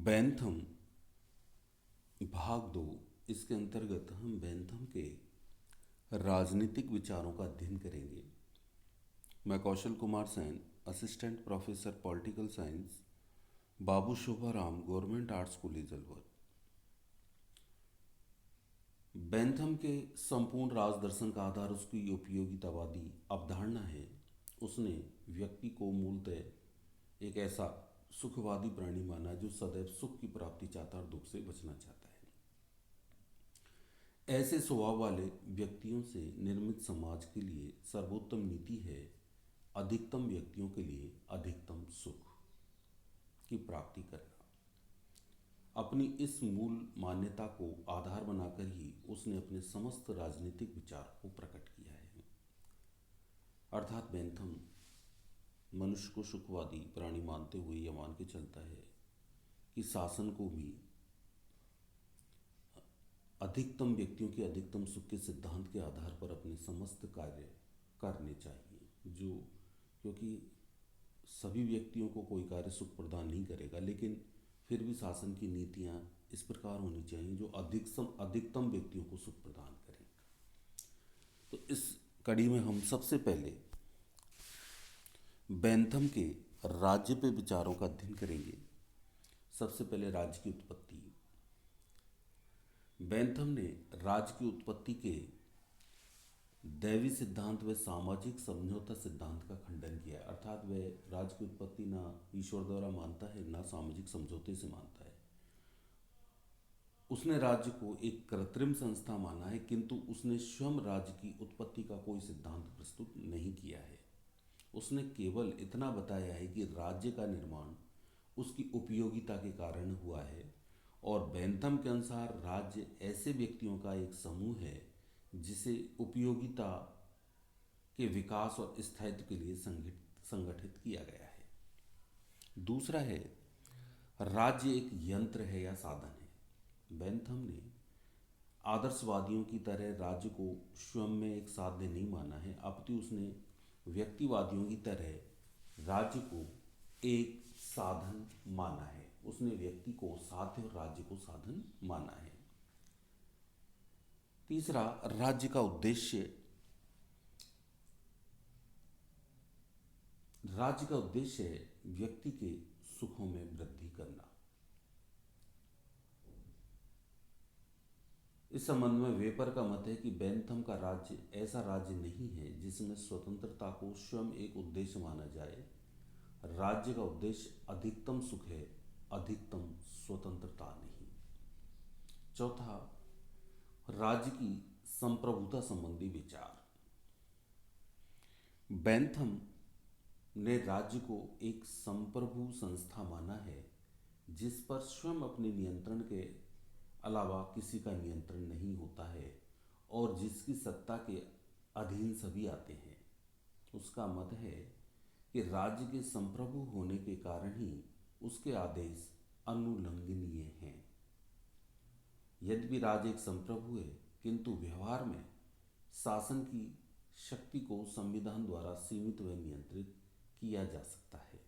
Bentham भाग 2। इसके अंतर्गत हम बैंथम के राजनीतिक विचारों का अध्ययन करेंगे। मैं Kaushal Kumar Sain, assistant professor political science, Babu Shobharam government arts college Alwar. Bentham के संपूर्ण राज दर्शन का आधार उसकी उपयोगितावादी अवधारणा है। उसने व्यक्ति को मूलतः एक ऐसा सुखवादी प्राणी माना जो सदैव सुख की प्राप्ति चाहता और दुख से बचना चाहता है। ऐसे स्वभाव वाले व्यक्तियों से निर्मित समाज के लिए सर्वोत्तम नीति है अधिकतम व्यक्तियों के लिए अधिकतम सुख की प्राप्ति करना। अपनी इस मूल मान्यता को आधार बनाकर ही उसने अपने समस्त राजनीतिक विचार को प्रकट किया है। अर्थात बैंथम मनुष्य को सुखवादी प्राणी मानते हुए यह मान के चलता है कि शासन को भी अधिकतम व्यक्तियों के अधिकतम सुख के सिद्धांत के आधार पर अपने समस्त कार्य करने चाहिए, जो क्योंकि सभी व्यक्तियों को कोई कार्य सुख प्रदान नहीं करेगा, लेकिन फिर भी शासन की नीतियां इस प्रकार होनी चाहिए जो अधिकतम व्यक्तियों को सुख प्रदान करें। तो इस कड़ी में हम सबसे पहले बैंथम के राज्य पे विचारों का अध्ययन करेंगे। सबसे पहले राज्य की उत्पत्ति। बैंथम ने राज्य की उत्पत्ति के दैवी सिद्धांत व सामाजिक समझौता सिद्धांत का खंडन किया। अर्थात वह राज्य की उत्पत्ति ना ईश्वर द्वारा मानता है, ना सामाजिक समझौते से मानता है। उसने राज्य को एक कृत्रिम संस्था माना है, किंतु उसने स्वयं राज्य की उत्पत्ति का कोई सिद्धांत प्रस्तुत नहीं किया है। उसने केवल इतना बताया है कि राज्य का निर्माण उसकी उपयोगिता के कारण हुआ है, और बैंथम के अनुसार राज्य ऐसे व्यक्तियों का एक समूह है जिसे उपयोगिता के विकास और स्थायित्व के लिए संगठित किया गया है। दूसरा है राज्य एक यंत्र है या साधन है। बैंथम ने आदर्शवादियों की तरह राज्य को स्वयं में एक साध्य नहीं माना है, अपितु उसने व्यक्तिवादियों की तरह राज्य को एक साधन माना है। उसने व्यक्ति को साध्य और राज्य को साधन माना है। तीसरा, राज्य का उद्देश्य। राज्य का उद्देश्य है व्यक्ति के सुखों में वृद्धि करना। इस संबंध में वेपर का मत है कि बैंथम का राज्य ऐसा राज्य नहीं है जिसमें स्वतंत्रता को स्वयं एक उद्देश्य माना जाए। राज्य का उद्देश्य अधिकतम सुख है, अधिकतम स्वतंत्रता नहीं। चौथा, राज्य की संप्रभुता संबंधी विचार। बैंथम ने राज्य को एक संप्रभु संस्था माना है जिस पर स्वयं अपने नियंत्रण के अलावा किसी का नियंत्रण नहीं होता है और जिसकी सत्ता के अधीन सभी आते हैं। उसका मत है कि राज्य के संप्रभु होने के कारण ही उसके आदेश अनुलंघनीय हैं। यद्यपि राज्य एक संप्रभु है, किंतु व्यवहार में शासन की शक्ति को संविधान द्वारा सीमित व नियंत्रित किया जा सकता है।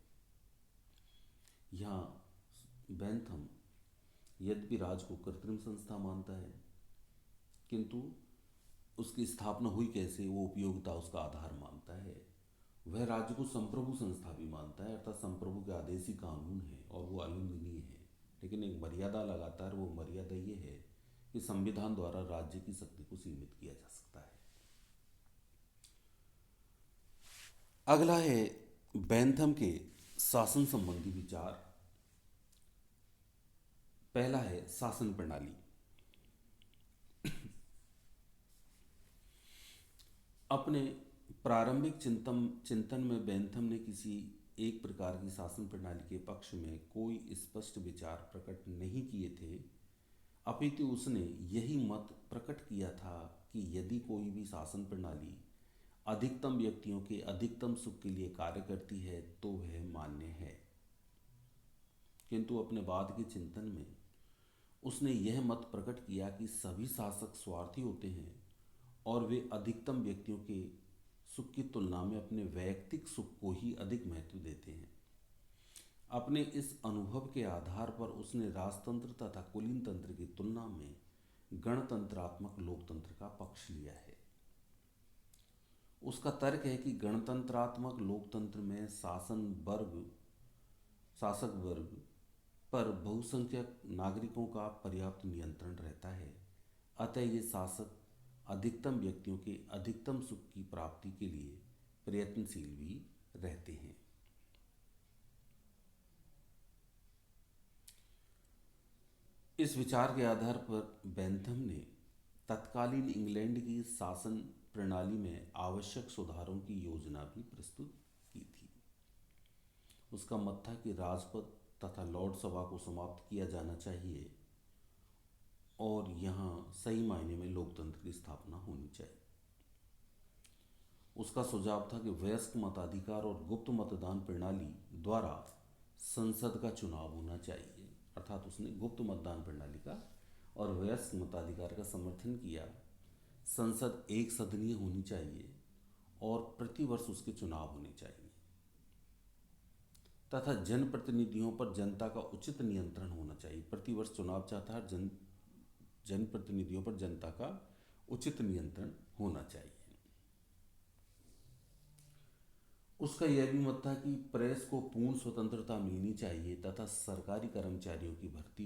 यहाँ बैंथम यद्यपि राज्य को कृत्रिम संस्था मानता है, किंतु उसकी स्थापना हुई कैसे, वो उपयोगिता उसका आधार मानता है। वह राज्य को संप्रभु संस्था भी मानता है, अर्थात संप्रभु के आदेश ही कानून है और वो अलंघनीय है, लेकिन एक मर्यादा लगातार। वो मर्यादा ये है कि संविधान द्वारा राज्य की शक्ति को सीमित किया जा सकता है। अगला है बैंथम के शासन संबंधी विचार। पहला है शासन प्रणाली। अपने प्रारंभिक चिंतन में बैंथम ने किसी एक प्रकार की शासन प्रणाली के पक्ष में कोई स्पष्ट विचार प्रकट नहीं किए थे, अपितु उसने यही मत प्रकट किया था कि यदि कोई भी शासन प्रणाली अधिकतम व्यक्तियों के अधिकतम सुख के लिए कार्य करती है तो वह मान्य है। किंतु अपने बाद के चिंतन में उसने यह मत प्रकट किया कि सभी शासक स्वार्थी होते हैं और वे अधिकतम व्यक्तियों के सुख की तुलना में अपने वैयक्तिक सुख को ही अधिक महत्व देते हैं। अपने इस अनुभव के आधार पर उसने राजतंत्र तथा कुलीन तंत्र की तुलना में गणतंत्रात्मक लोकतंत्र का पक्ष लिया है। उसका तर्क है कि गणतंत्रात्मक लोकतंत्र में शासक वर्ग पर बहुसंख्यक नागरिकों का पर्याप्त नियंत्रण रहता है। अतः ये शासक अधिकतम व्यक्तियों के अधिकतम सुख की प्राप्ति के लिए प्रयत्नशील भी रहते हैं। इस विचार के आधार पर बेंथम ने तत्कालीन इंग्लैंड की शासन प्रणाली में आवश्यक सुधारों की योजना भी प्रस्तुत की थी। उसका मत था कि राजपद तथा लॉर्ड सभा को समाप्त किया जाना चाहिए और यहाँ सही मायने में लोकतंत्र की स्थापना होनी चाहिए। उसका सुझाव था कि वयस्क मताधिकार और गुप्त मतदान प्रणाली द्वारा संसद का चुनाव होना चाहिए। अर्थात उसने गुप्त मतदान प्रणाली का और वयस्क मताधिकार का समर्थन किया। संसद एक सदनीय होनी चाहिए और प्रतिवर्ष उसके चुनाव होने चाहिए तथा जनप्रतिनिधियों पर जनता का उचित नियंत्रण होना चाहिए। प्रतिवर्ष चुनाव चाहता है, जनप्रतिनिधियों पर जनता का उचित नियंत्रण होना चाहिए। उसका यह भी मत था कि प्रेस को पूर्ण स्वतंत्रता मिलनी चाहिए तथा सरकारी कर्मचारियों की भर्ती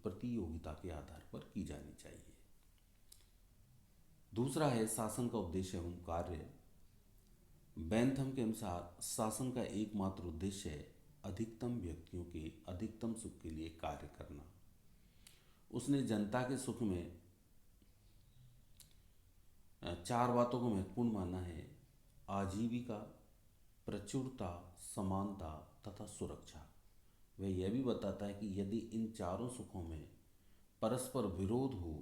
प्रतियोगिता के आधार पर की जानी चाहिए। दूसरा है शासन का उद्देश्य एवं कार्य। बेंथम के अनुसार शासन का एकमात्र उद्देश्य है अधिकतम व्यक्तियों के अधिकतम सुख के लिए कार्य करना। उसने जनता के सुख में चार बातों को महत्वपूर्ण माना है: आजीविका, प्रचुरता, समानता तथा सुरक्षा। वह यह भी बताता है कि यदि इन चारों सुखों में परस्पर विरोध हो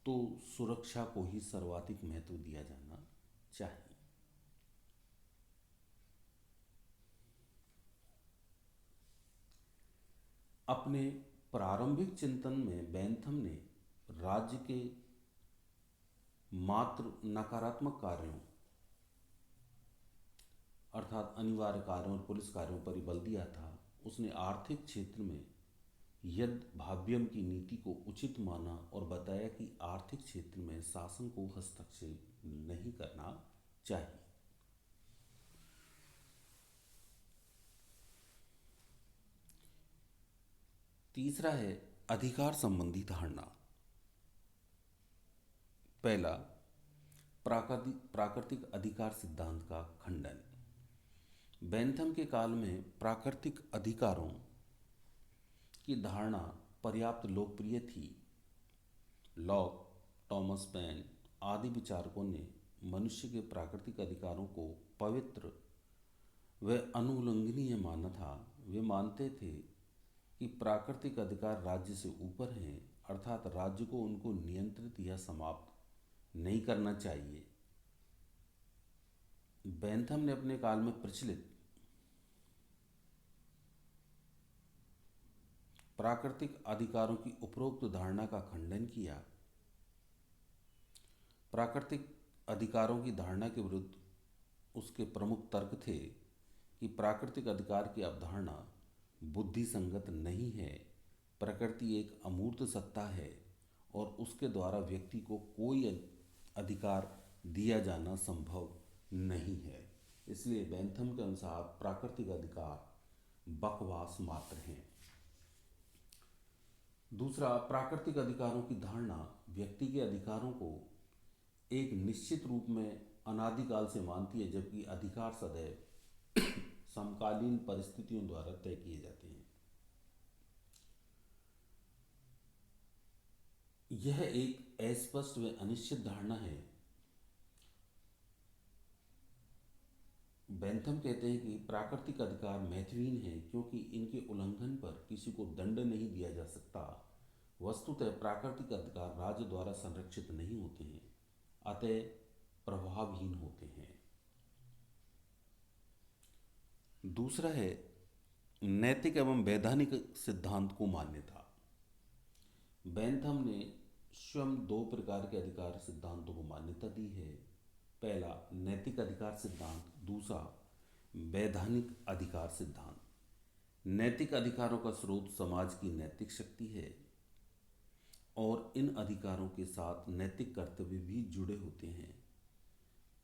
तो सुरक्षा को ही सर्वाधिक महत्व दिया जाना चाहिए। अपने प्रारंभिक चिंतन में बेंथम ने राज्य के मात्र नकारात्मक कार्यों अर्थात अनिवार्य कार्यों और पुलिस कार्यों पर ही बल दिया था। उसने आर्थिक क्षेत्र में यद भाव्यम की नीति को उचित माना और बताया कि आर्थिक क्षेत्र में शासन को हस्तक्षेप नहीं करना चाहिए। तीसरा है अधिकार संबंधी धारणा। पहला, प्राकृतिक अधिकार सिद्धांत का खंडन। बेंथम के काल में प्राकृतिक अधिकारों की धारणा पर्याप्त लोकप्रिय थी। लॉक, टॉमस पेन आदि विचारकों ने मनुष्य के प्राकृतिक अधिकारों को पवित्र व अनुल्लंघनीय माना था। वे मानते थे कि प्राकृतिक अधिकार राज्य से ऊपर हैं, अर्थात राज्य को उनको नियंत्रित या समाप्त नहीं करना चाहिए। बेंथम ने अपने काल में प्रचलित प्राकृतिक अधिकारों की उपरोक्त धारणा का खंडन किया। प्राकृतिक अधिकारों की धारणा के विरुद्ध उसके प्रमुख तर्क थे कि प्राकृतिक अधिकार की अवधारणा बुद्धि संगत नहीं है। प्रकृति एक अमूर्त सत्ता है और उसके द्वारा व्यक्ति को कोई अधिकार दिया जाना संभव नहीं है। इसलिए बेंथम के अनुसार प्राकृतिक अधिकार बकवास मात्र हैं। दूसरा, प्राकृतिक अधिकारों की धारणा व्यक्ति के अधिकारों को एक निश्चित रूप में अनादिकाल से मानती है, जबकि अधिकार सदैव समकालीन परिस्थितियों द्वारा तय किए जाते हैं। यह एक अस्पष्ट व अनिश्चित धारणा है। बेंथम कहते हैं कि प्राकृतिक अधिकार महत्वहीन है क्योंकि इनके उल्लंघन पर किसी को दंड नहीं दिया जा सकता। वस्तुतः प्राकृतिक अधिकार राज्य द्वारा संरक्षित नहीं होते हैं, अतः प्रभावहीन होते हैं। दूसरा है नैतिक एवं वैधानिक सिद्धांत को मान्यता। बेंथम ने स्वयं दो प्रकार के अधिकार सिद्धांतों को मान्यता दी है। पहला, नैतिक अधिकार सिद्धांत। दूसरा, वैधानिक अधिकार सिद्धांत। नैतिक अधिकारों का स्रोत समाज की नैतिक शक्ति है और इन अधिकारों के साथ नैतिक कर्तव्य भी जुड़े होते हैं,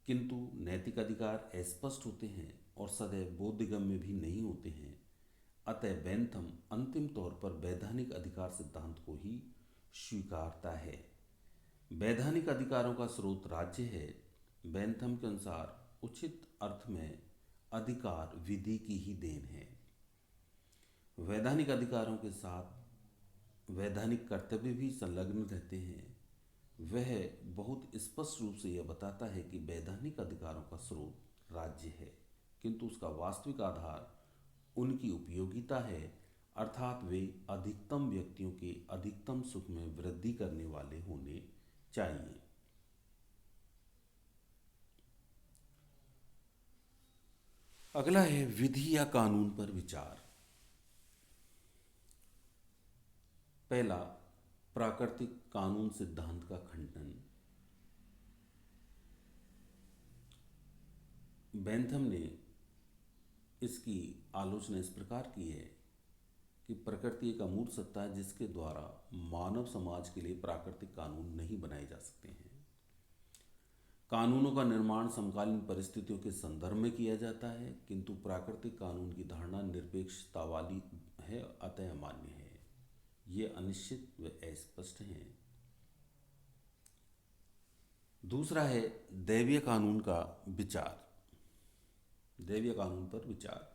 किंतु नैतिक अधिकार अस्पष्ट होते हैं और सदैव बोधगम्य भी नहीं होते हैं। अतः बेंथम अंतिम तौर पर वैधानिक अधिकार सिद्धांत को ही स्वीकारता है। वैधानिक अधिकारों का स्रोत राज्य है। बेंथम के अनुसार उचित अर्थ में अधिकार विधि की ही देन है। वैधानिक अधिकारों के साथ वैधानिक कर्तव्य भी संलग्न रहते हैं। वह बहुत स्पष्ट रूप से यह बताता है कि वैधानिक अधिकारों का स्रोत राज्य है, किंतु उसका वास्तविक आधार उनकी उपयोगिता है, अर्थात वे अधिकतम व्यक्तियों के अधिकतम सुख में वृद्धि करने वाले होने चाहिए। अगला है विधि या कानून पर विचार। पहला, प्राकृतिक कानून सिद्धांत का खंडन। बेंथम ने इसकी आलोचना इस प्रकार की है कि प्रकृति एक अमूर्त सत्ता है जिसके द्वारा मानव समाज के लिए प्राकृतिक कानून नहीं बनाए जा सकते हैं। कानूनों का निर्माण समकालीन परिस्थितियों के संदर्भ में किया जाता है, किंतु प्राकृतिक कानून की धारणा निरपेक्षता वाली है, अतः अमान्य है। ये अनिश्चित व अस्पष्ट हैं। दूसरा है दैवीय कानून का विचार। दैवीय कानून पर विचार,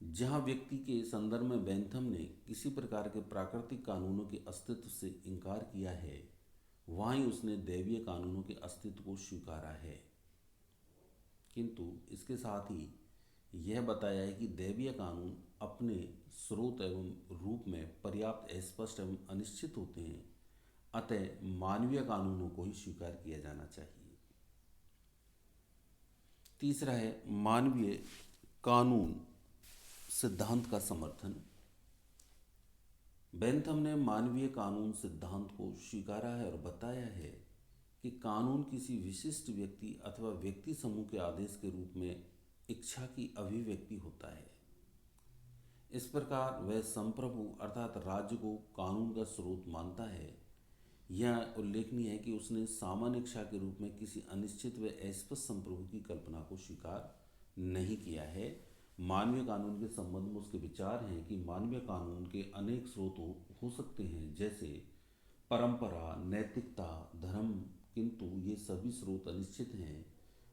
जहां व्यक्ति के संदर्भ में बेंथम ने किसी प्रकार के प्राकृतिक कानूनों के अस्तित्व से इनकार किया है, वहीं उसने दैवीय कानूनों के अस्तित्व को स्वीकारा है, किंतु इसके साथ ही यह बताया है कि दैवीय कानून अपने स्रोत एवं रूप में पर्याप्त स्पष्ट एवं अनिश्चित होते हैं, अतः मानवीय कानूनों को ही स्वीकार किया जाना चाहिए। तीसरा है मानवीय कानून सिद्धांत का समर्थन। बेंथम ने मानवीय कानून सिद्धांत को स्वीकारा है और बताया है कि कानून किसी विशिष्ट व्यक्ति अथवा व्यक्ति समूह के आदेश के रूप में इच्छा की अभिव्यक्ति होता है। इस प्रकार वह संप्रभु अर्थात राज्य को कानून का स्रोत मानता है। यह उल्लेखनीय है कि उसने सामान्य इच्छा के रूप में किसी अनिश्चित व अस्पष्ट संप्रभु की कल्पना को स्वीकार नहीं किया है। मानवीय कानून के संबंध में उसके विचार हैं कि मानवीय कानून के अनेक स्रोत हो सकते हैं, जैसे परंपरा, नैतिकता, धर्म, किंतु ये सभी स्रोत अनिश्चित हैं।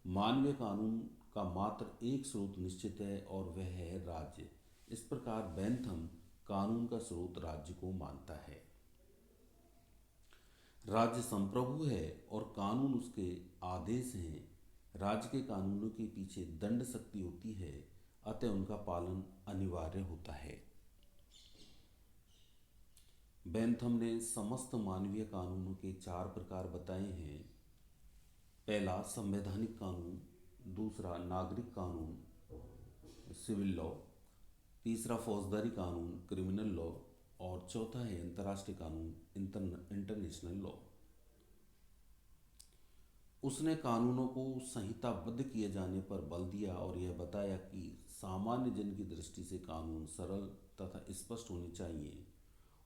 मानवीय कानून का मात्र एक स्रोत निश्चित है और वह है राज्य। इस प्रकार बेंथम कानून का स्रोत राज्य को मानता है। राज्य संप्रभु है और कानून उसके आदेश हैं। राज्य के कानूनों के पीछे दंड शक्ति होती है, अतः उनका पालन अनिवार्य होता है। बेंथम ने समस्त मानवीय कानूनों के 4 प्रकार बताए हैं। पहला संवैधानिक कानून, दूसरा नागरिक कानून सिविल लॉ, तीसरा फौजदारी कानून क्रिमिनल लॉ और चौथा है अंतर्राष्ट्रीय कानून इंटरनेशनल लॉ। उसने कानूनों को संहिताबद्ध किए जाने पर बल दिया और यह बताया कि सामान्य जन की दृष्टि से कानून सरल तथा स्पष्ट होने चाहिए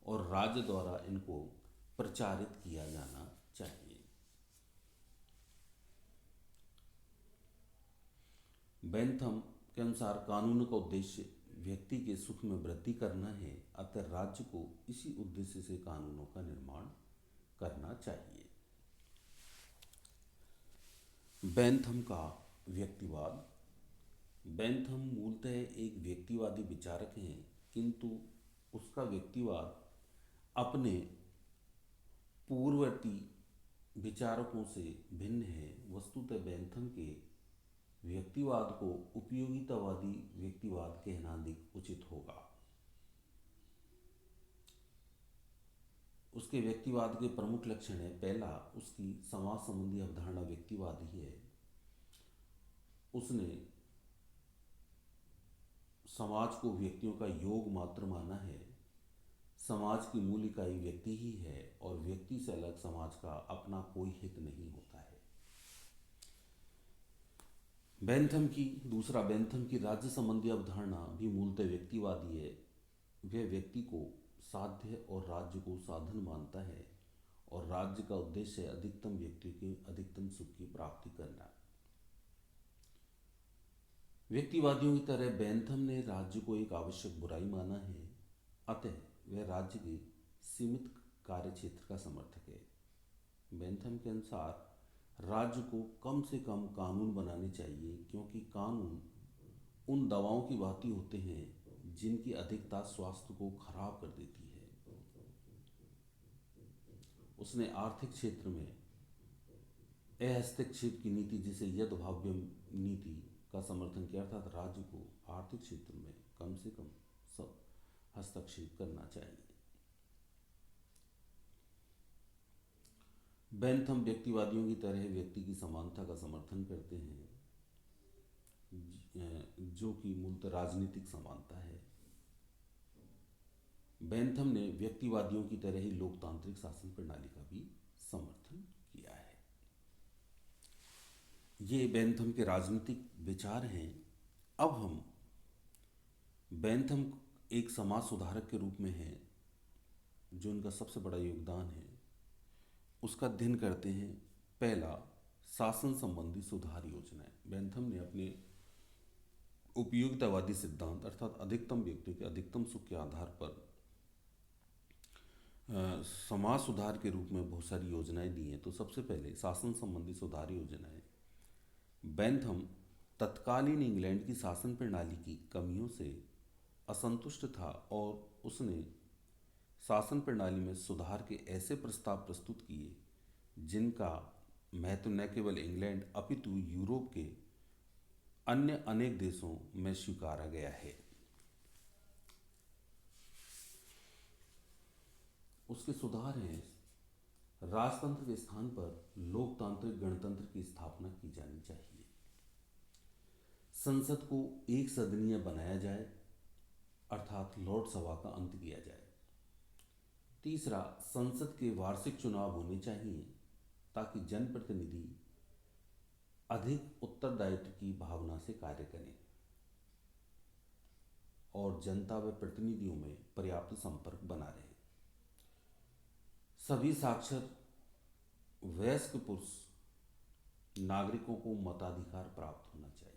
और राज्य द्वारा इनको प्रचारित किया जाना चाहिए। बेंथम के अनुसार कानून का उद्देश्य व्यक्ति के सुख में वृद्धि करना है, अतः राज्य को इसी उद्देश्य से कानूनों का निर्माण करना चाहिए। बेंथम का व्यक्तिवाद। बेंथम मूलतः एक व्यक्तिवादी विचारक हैं, किंतु उसका व्यक्तिवाद अपने पूर्ववर्ती विचारकों से भिन्न है। वस्तुतः बेंथम के व्यक्तिवाद को उपयोगितावादी व्यक्तिवाद कहना अधिक उचित होगा। उसके व्यक्तिवाद के प्रमुख लक्षण है, पहला, उसकी समाज संबंधी अवधारणा व्यक्तिवाद ही है। उसने समाज को व्यक्तियों का योग मात्र माना है। समाज की मूल इकाई व्यक्ति ही है और व्यक्ति से अलग समाज का अपना कोई हित नहीं होता है। बेंथम की राज्य संबंधी अवधारणा भी मूलतः व्यक्तिवादी है। वह व्यक्ति को साध्य और राज्य को साधन मानता है और राज्य का उद्देश्य है अधिकतम व्यक्ति के अधिकतम सुख की प्राप्ति करना। व्यक्तिवादियों की तरह बेंथम ने राज्य को एक आवश्यक बुराई माना है, अतः वह राज्य के सीमित कार्य क्षेत्र का समर्थक है। बेंथम के अनुसार राज्य को कम से कम कानून बनाने चाहिए, क्योंकि कानून उन दवाओं की भांति होते हैं जिनकी अधिकता स्वास्थ्य को खराब कर देती है। उसने आर्थिक क्षेत्र में हस्तक्षेप की नीति, जिसे यदभाव्यम नीति, का समर्थन किया, अर्थात राज्य को आर्थिक क्षेत्र में कम से कम सब हस्तक्षेप करना चाहिए। बेंथम व्यक्तिवादियों की तरह व्यक्ति की समानता का समर्थन करते हैं, जो कि मूलतः राजनीतिक समानता है। बेंथम ने व्यक्तिवादियों की तरह ही लोकतांत्रिक शासन प्रणाली का भी समर्थन किया है। ये बेंथम के राजनीतिक विचार हैं। अब हम बेंथम एक समाज सुधारक के रूप में है, जो उनका सबसे बड़ा योगदान है, उसका अध्ययन करते हैं। पहला, शासन संबंधी सुधार योजनाएं। बेंथम ने अपने उपयोगितावादी सिद्धांत अर्थात अधिकतम व्यक्ति के अधिकतम सुख के आधार पर समाज सुधार के रूप में बहुत सारी योजनाएं दी हैं। तो सबसे पहले शासन संबंधी सुधार योजनाएं। बेंथम तत्कालीन इंग्लैंड की शासन प्रणाली की कमियों से असंतुष्ट था और उसने शासन प्रणाली में सुधार के ऐसे प्रस्ताव प्रस्तुत किए जिनका महत्व न केवल इंग्लैंड अपितु यूरोप के अन्य अनेक देशों में स्वीकारा गया है। उसके सुधार हैं, राजतंत्र के स्थान पर लोकतांत्रिक गणतंत्र की स्थापना की जानी चाहिए। संसद को एक सदनीय बनाया जाए, अर्थात लॉर्ड सभा का अंत किया जाए। तीसरा, संसद के वार्षिक चुनाव होने चाहिए ताकि जनप्रतिनिधि अधिक उत्तरदायित्व की भावना से कार्य करें और जनता व प्रतिनिधियों में पर्याप्त संपर्क बना रहे। सभी साक्षर वयस्क पुरुष नागरिकों को मताधिकार प्राप्त होना चाहिए।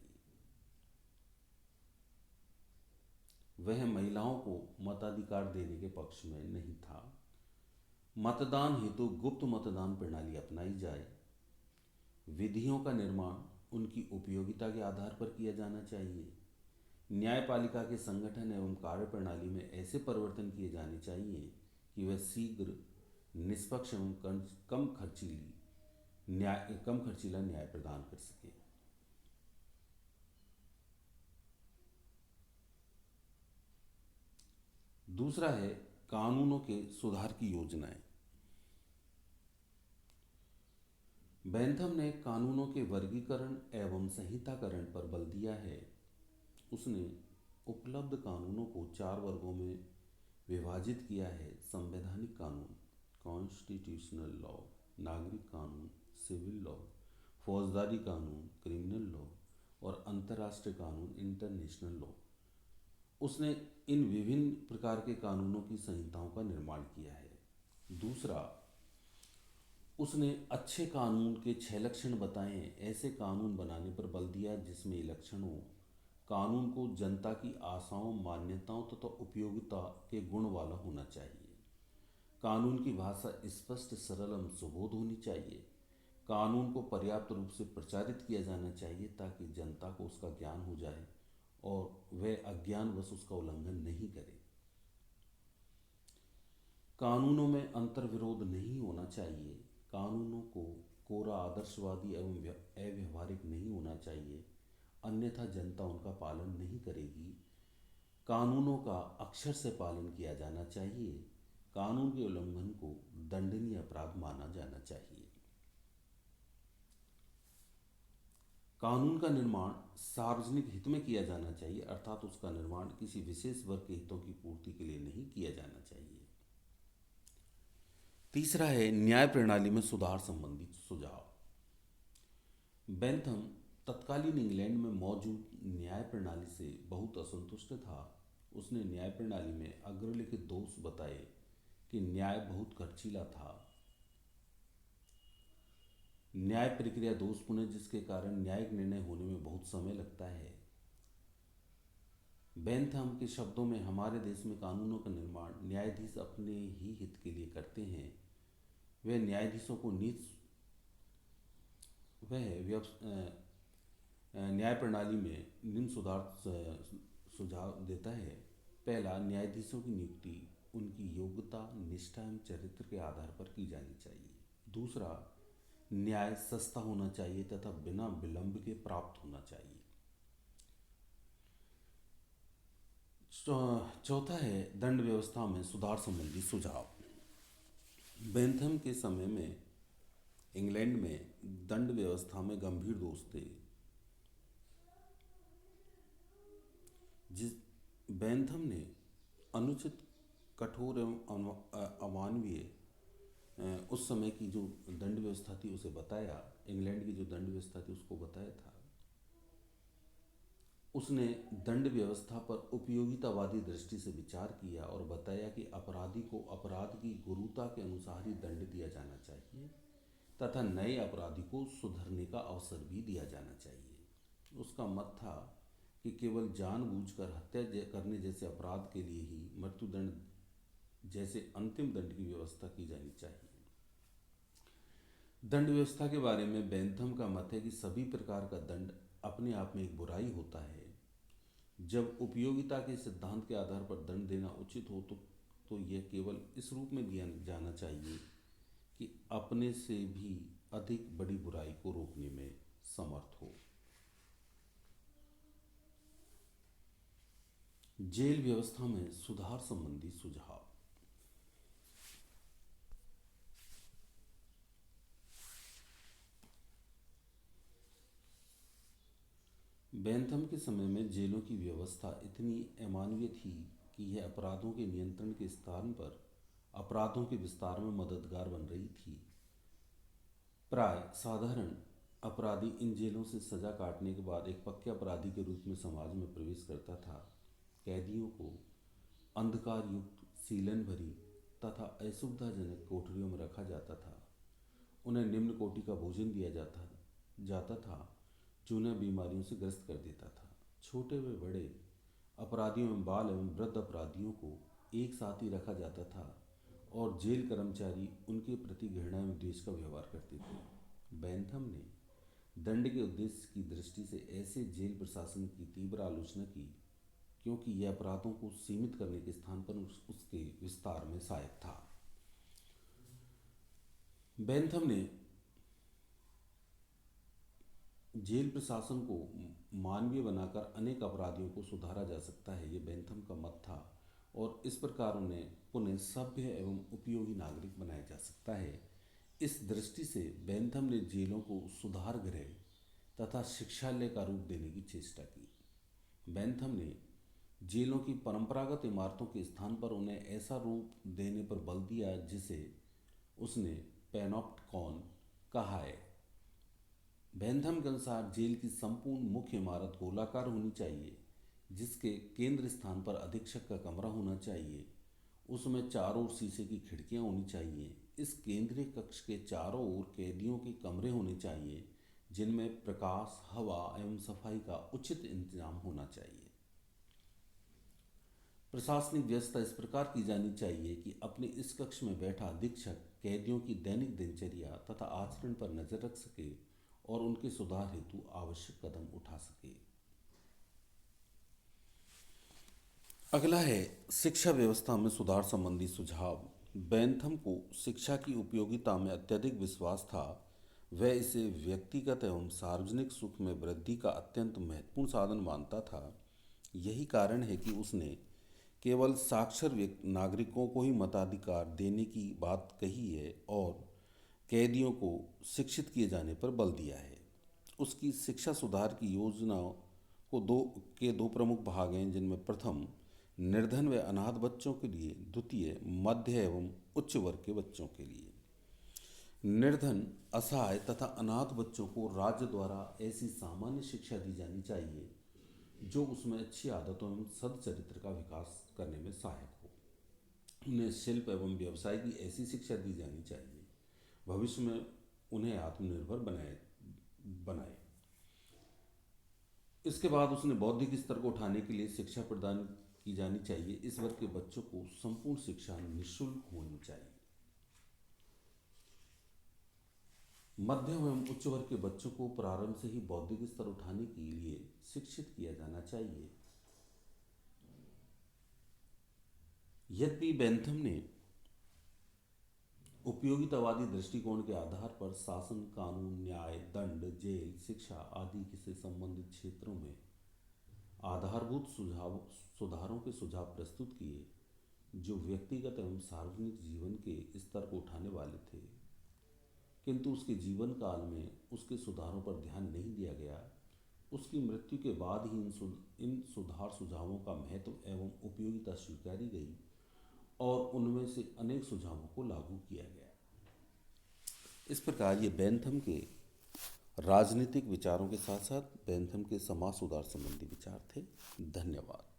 वह महिलाओं को मताधिकार देने के पक्ष में नहीं था। मतदान हेतु गुप्त मतदान प्रणाली अपनाई जाए। विधियों का निर्माण उनकी उपयोगिता के आधार पर किया जाना चाहिए। न्यायपालिका के संगठन एवं कार्य प्रणाली में ऐसे परिवर्तन किए जाने चाहिए कि वह शीघ्र, निष्पक्ष एवं कम खर्चीला न्याय प्रदान कर सके। दूसरा है कानूनों के सुधार की योजनाएं। बेंथम ने कानूनों के वर्गीकरण एवं संहिताकरण पर बल दिया है। उसने उपलब्ध कानूनों को 4 वर्गों में विभाजित किया है: संवैधानिक कानून, कॉन्स्टिट्यूशनल लॉ, नागरिक कानून, सिविल लॉ, फौजदारी कानून, क्रिमिनल लॉ, और अंतर्राष्ट्रीय कानून, इंटरनेशनल लॉ। उसने इन विभिन्न प्रकार के कानूनों की संहिताओं का निर्माण किया है। दूसरा, उसने अच्छे कानून के 6 लक्षण बताए हैं। ऐसे कानून बनाने पर बल दिया जिसमें ये लक्षण हो: कानून को जनता की आशाओं, मान्यताओं तथा उपयोगिता के गुण वाला होना चाहिए। कानून की भाषा स्पष्ट, सरल एवं सुबोध होनी चाहिए। कानून को पर्याप्त रूप से प्रचारित किया जाना चाहिए ताकि जनता को उसका ज्ञान हो जाए और वह अज्ञानवश उसका उल्लंघन नहीं करे। कानूनों में अंतर्विरोध नहीं होना चाहिए। कानूनों को कोरा, आदर्शवादी एवं अव्यवहारिक नहीं होना चाहिए, अन्यथा जनता उनका पालन नहीं करेगी। कानूनों का अक्षर से पालन किया जाना चाहिए। कानून के उल्लंघन को दंडनीय अपराध माना जाना चाहिए। कानून का निर्माण सार्वजनिक हित में किया जाना चाहिए, अर्थात उसका निर्माण किसी विशेष वर्ग के हितों की पूर्ति के लिए नहीं किया जाना चाहिए। तीसरा है न्याय प्रणाली में सुधार संबंधी सुझाव। बेंथम तत्कालीन इंग्लैंड में मौजूद न्याय प्रणाली से बहुत असंतुष्ट था। उसने न्याय प्रणाली में अग्रलिखित दोष बताए कि न्याय बहुत खर्चीला था, न्याय प्रक्रिया दोषपूर्ण है, जिसके कारण न्यायिक निर्णय होने में बहुत समय लगता है। बेंथम के शब्दों में, हमारे देश में कानूनों का निर्माण न्यायाधीश अपने ही हित के लिए करते हैं। वह न्यायाधीशों को न्याय प्रणाली में निम्न सुझाव देता है। पहला, न्यायाधीशों की नियुक्ति उनकी योग्यता, निष्ठा एवं चरित्र के आधार पर की जानी चाहिए। दूसरा, न्याय सस्ता होना चाहिए तथा बिना विलंब के प्राप्त होना चाहिए। चौथा है दंड व्यवस्था में सुधार संबंधी सुझाव। बेंथम के समय में इंग्लैंड में दंड व्यवस्था में गंभीर दोष थे। जिस बेंथम ने अनुचित, कठोर एवं अमानवीय उस समय की जो दंड व्यवस्था थी उसे बताया। इंग्लैंड की जो दंड व्यवस्था थी उसको बताया था। उसने दंड व्यवस्था पर उपयोगितावादी दृष्टि से विचार किया और बताया कि अपराधी को अपराध की गुरुता के अनुसार ही दंड दिया जाना चाहिए तथा नए अपराधी को सुधरने का अवसर भी दिया जाना चाहिए। उसका मत था कि केवल जानबूझकर हत्या करने जैसे अपराध के लिए ही मृत्युदंड जैसे अंतिम दंड की व्यवस्था की जानी चाहिए। दंड व्यवस्था के बारे में बेंथम का मत है कि सभी प्रकार का दंड अपने आप में एक बुराई होता है। जब उपयोगिता के सिद्धांत के आधार पर दंड देना उचित हो तो यह केवल इस रूप में दिया जाना चाहिए कि अपने से भी अधिक बड़ी बुराई को रोकने में समर्थ हो। जेल व्यवस्था में सुधार संबंधी सुझाव। बेंथम के समय में जेलों की व्यवस्था इतनी अमानवीय थी कि यह अपराधों के नियंत्रण के स्थान पर अपराधों के विस्तार में मददगार बन रही थी। प्राय साधारण अपराधी इन जेलों से सजा काटने के बाद एक पक्के अपराधी के रूप में समाज में प्रवेश करता था। कैदियों को अंधकार युक्त, सीलन भरी तथा असुविधाजनक कोठरियों में रखा जाता था। उन्हें निम्न कोटि का भोजन दिया जाता था जो उन्हें बीमारियों से ग्रस्त कर देता था। छोटे व बड़े अपराधियों एवं बाल एवं वृद्ध अपराधियों को एक साथ ही रखा जाता था और जेल कर्मचारी उनके प्रति घृणा एवं द्वेष का व्यवहार करते थे। बेंथम ने दंड के उद्देश्य की दृष्टि से ऐसे जेल प्रशासन की तीव्र आलोचना की, क्योंकि यह अपराधों को सीमित करने के स्थान पर उसके विस्तार में सहायक था। बेंथम ने जेल प्रशासन को मानवीय बनाकर अनेक अपराधियों को सुधारा जा सकता है, ये बेंथम का मत था और इस प्रकार उन्हें पुनः सभ्य एवं उपयोगी नागरिक बनाया जा सकता है। इस दृष्टि से बेंथम ने जेलों को सुधार गृह तथा शिक्षालय का रूप देने की चेष्टा की। बेंथम ने जेलों की परंपरागत इमारतों के स्थान पर उन्हें ऐसा रूप देने पर बल दिया जिसे उसने पैनोप्टिकॉन कहा है। बेंथम के अनुसार जेल की संपूर्ण मुख्य इमारत गोलाकार होनी चाहिए, जिसके केंद्र स्थान पर अधीक्षक का कमरा होना चाहिए। उसमें चारों ओर शीशे की खिड़कियां होनी चाहिए। इस केंद्रीय कक्ष के चारों ओर कैदियों के कमरे होने चाहिए, जिनमें प्रकाश, हवा एवं सफाई का उचित इंतजाम होना चाहिए। प्रशासनिक व्यवस्था इस प्रकार की जानी चाहिए कि अपने इस कक्ष में बैठा अधीक्षक कैदियों की दैनिक दिनचर्या तथा आचरण पर नजर रख सके और उनके सुधार हेतु आवश्यक कदम उठा सके। अगला है शिक्षा व्यवस्था में सुधार संबंधी सुझाव। बेंथम को शिक्षा की उपयोगिता में अत्यधिक विश्वास था। वह इसे व्यक्तिगत एवं सार्वजनिक सुख में वृद्धि का अत्यंत महत्वपूर्ण साधन मानता था। यही कारण है कि उसने केवल साक्षर नागरिकों को ही मताधिकार देने की बात कही है और कैदियों को शिक्षित किए जाने पर बल दिया है। उसकी शिक्षा सुधार की योजना को दो प्रमुख भाग हैं, जिनमें प्रथम निर्धन व अनाथ बच्चों के लिए, द्वितीय मध्य एवं उच्च वर्ग के बच्चों के लिए। निर्धन, असहाय तथा अनाथ बच्चों को राज्य द्वारा ऐसी सामान्य शिक्षा दी जानी चाहिए जो उसमें अच्छी आदतों एवं सदचरित्र का विकास करने में सहायक हो। उन्हें शिल्प एवं व्यवसाय की ऐसी शिक्षा दी जानी चाहिए भविष्य में उन्हें आत्मनिर्भर बनाए। इसके बाद उसने बौद्धिक स्तर को उठाने के लिए शिक्षा प्रदान की जानी चाहिए। इस वर्ग के बच्चों को संपूर्ण शिक्षा निःशुल्क होनी चाहिए। मध्यम एवं उच्च वर्ग के बच्चों को प्रारंभ से ही बौद्धिक स्तर उठाने के लिए शिक्षित किया जाना चाहिए। यद्यपि बेंथम ने उपयोगितावादी दृष्टिकोण के आधार पर शासन, कानून, न्याय, दंड, जेल, शिक्षा आदि से संबंधित क्षेत्रों में आधारभूत सुधारों के सुझाव प्रस्तुत किए जो व्यक्तिगत एवं सार्वजनिक जीवन के स्तर को उठाने वाले थे, किंतु उसके जीवन काल में उसके सुधारों पर ध्यान नहीं दिया गया। उसकी मृत्यु के बाद ही इन सुधार सुझावों का महत्व एवं उपयोगिता स्वीकारी गई और उनमें से अनेक सुझावों को लागू किया गया। इस प्रकार ये बेंथम के राजनीतिक विचारों के साथ साथ बेंथम के समाज सुधार संबंधी विचार थे। धन्यवाद।